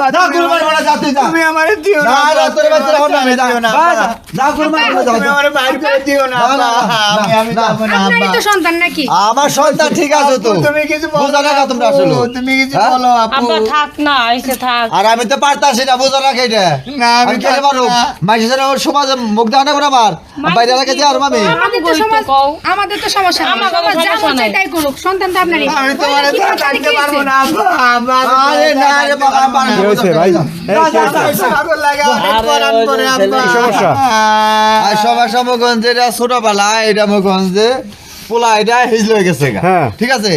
আব্বা যা কুরবানি বলা যা তুই যা তুমি আমারে দিও না না তোর বাচ্চা হন না যা যা কুরবানি বলা তুমি যা আমারে বাইর করে দিও না আব্বা আমি যাব না আপনারই আব্বা তো সন্তান নাকি? আমার সন্তান ঠিক আছে তো তুমি কিছু বলো বুঝা না না তোমরা আসলে তুমি কিছু হ্যাঁ? বলো আপু আব্বা থাক না এসে থাক। আর আমি তো পারতাছি না বুঝা না কেটে না আমি আমি কেন পারো মাইসে যেন ওর সমাজে মুখ দাও না করে আমার বাইরে এলাকায় যাই আর মামি আমাদের তো বলতো সমাজ কও। আমাদের তো সমস্যা নেই। আমার কোনো সমাজ যা সমস্যা মন চায় নাই। তাই করুক, সন্তান তো আপনারই। আমি তোমারে কি ছাড়া করতে থাকতে কি পারবো হয়েছে? না আব্বা আব্বা আরে না রে বাবা পারবো কি হয়েছে ভাই? এই, কি হয়েছে? পাগল লাগে অনেক আরে পরান ওই যে করে ছেলে- আব্বা কি সমস্যা? আর সবার সমগঞ্জে এটা ছোটবেলা এটা মগঞ্জে পোলা এটা হিজল হয়ে গেছে গা। হ্যাঁ। ঠিক আছে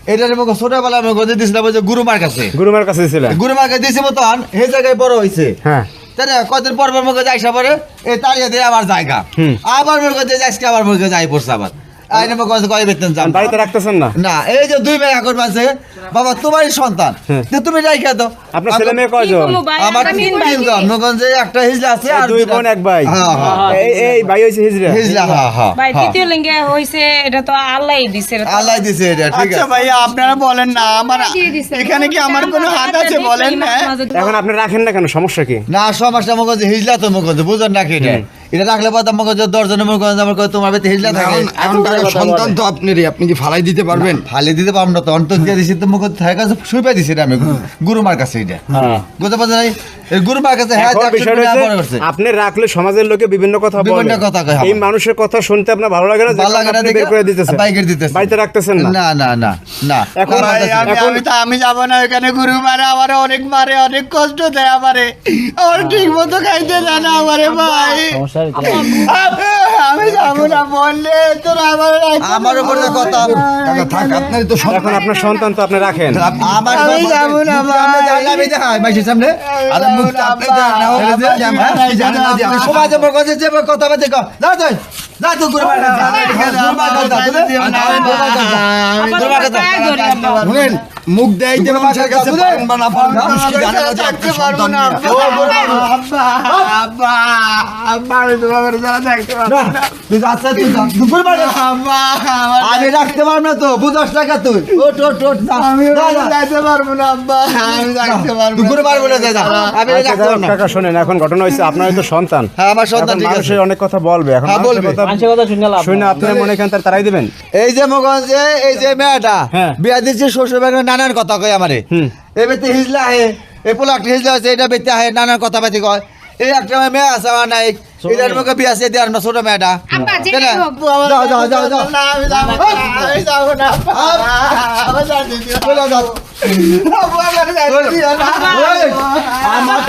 এটার মুখ ছোটবেলা মগঞ্জে দিছিলাম ওই যে গুরুমার কাছে গুরুমার কাছে দিয়েছিলেন? গুরুমার কাছে দিয়েছি মতন সেই জায়গায় বড় হয়েছে হ্যাঁ। তাই না কদিন পর পর মুখে যাইসা পরে এই তাড়িয়ে দিয়ে আবার জায়গা হুম। আবার মুখে দিয়ে যাইসকে আবার মুখে যাই পড়ছে আবার আইনে মুখে কয় বেতন যান বাড়িতে রাখতেছেন না? না এই যে দুই মেয়ে এখন মাঝে বাবা তোমারই সন্তান হ্যাঁ। যে তুমি যাই খেতো আপনার ছেলে মেয়ে কি কয়জন? করবো ভাই, আমার আমি তিন ভাই। তিনজন মগঞ্জে একটা হিজলা আছে আর দুই বোন এক ভাই? হ্যাঁ হ্যাঁ এই ভাই হয়েছে হিজড়া? হিজলা হ্যাঁ হ্যাঁ ভাই হ্যাঁ। তৃতীয় লিঙ্গে হইছে এটা তো আল্লাহই দিছে এটা তো। আল্লাহ দিছে এটা ঠিক আচ্ছা আছে ভাইয়া আপনারা বলেন না আমার দিয়ে দিছে। এখানে কি আমার কোনো হাত আছে বলেন না এখন আপনি রাখেন না কেন, সমস্যা কি? না সমস্যা মগঞ্জে হিজলা তো মগঞ্জে বুঝেন না কি এটা এটা রাখলে পর মগঞ্জে দশজনের মগঞ্জে আমার কয় তোমার বাড়িতে হিজলা থাকে এখন কাকা সন্তান তো আপনারই, আপনি কি ফালাই দিতে পারবেন? ফালি দিতে পারবো না তো অন্তর দিয়ে দিছি তো মগজ থাকে কাছে শুইপাই দিছি এটা আমি গুরুমার কাছে এটা বুঝতে পারছেন নাই এই গুরুমার কাছে হ্যাঁ এখন বিষয়টা হচ্ছে, আপনি রাখলে সমাজের লোকে বিভিন্ন কথা বলে। বিভিন্ন কথা কয় এই আমার। মানুষের কথা শুনতে আপনার ভালো লাগে না যে ভালো লাগে না আপনি দেখে বের করে দিতেছেন? বাইকের দিতেছে বাড়িতে রাখতেছেন না? না না না না এখন আমার ভাই কাছে- আমি আমি তো আমি যাব না ওখানে গুরু মারে আমারে অনেক কষ্ট দেয় আমারে আমার ঠিক মতো খাইতে দেয় না আমারে ভাই আমি যাব না বললে তোর আমার আমার উপর যে কথা কাকা থাক, আপনারই তো সন্তান। এখন আপনার সন্তান তো আপনি রাখেন। আমার আমি যাবো না ভাই। আমি দেখাই মাইসের সামনে আরে মুখ চাপলে দেন না, ও যে জানে না, আপনি জানেন না যে আমি সন্তান। সমাজে মগজে যে কথা বলতে কও যা তুই যা তুই গুরুমার কাছে গুরুমার কাছে যা, তুই যা। গুরুমার কাছে যা। আবার গুরুমার কাছে যা। পায়ে ধরি আব্বা। শুনেন, মুখ দেয়াইতে মানুষের কাছে বুঝলেন? পারেন বা না পারেন, মানুষকে জানে না যে আপনি থাকতে পারবো সন্তান না নিয়ে। আব্বা আমি তোমার যারা থাকতে পারবো না, না তুই যাচ্ছে তুই যা। তুই গুরুমার কাছে। আব্বা আমি রাখতে পারবো না তো বুঝাস টাকা তুই ওট ওট ওট যা। আমি যা, যা। যাইতে পারবো না আব্বা আমি যাইতে পারবো তুই গুরুমার বলে যা যা। আমি আচ্ছা, রাখতে পারবো না কাকা শোনেন, এখন ঘটনা হয়েছে আপনার তো সন্তান। হ্যাঁ আমার সন্তান এখন ঠিক আছে মানুষের অনেক কথা বলবে, এখন হ্যাঁ, মানুষের বলবে। কথা শুনে আপনি মনে করেন তারাই দিবেন? এই যে মগঞ্জে এই যে মেয়েটা হ্যাঁ। বিয়া দিচ্ছে শ্বশুর বাড়ির নানার কথা কয় আমারে এই বেতে হিজলা হে এই পোলা একটা হিজলা আছে এটা বেতে আহে নানার কথা বাতি কয় এই একটা মেয়ে আছে আমার নাই এটার মুখে বিয়া আছে দেওয়ার না ছোট মেয়েটা আব্বা কেন? যেটাই হোক, যাও যাও যাও যাও না আমি যাবো না আমি যাবো না আমার যাইতে দিও না। চলে যাও আব্বু আমার যাইতে দিও না ওই, আমার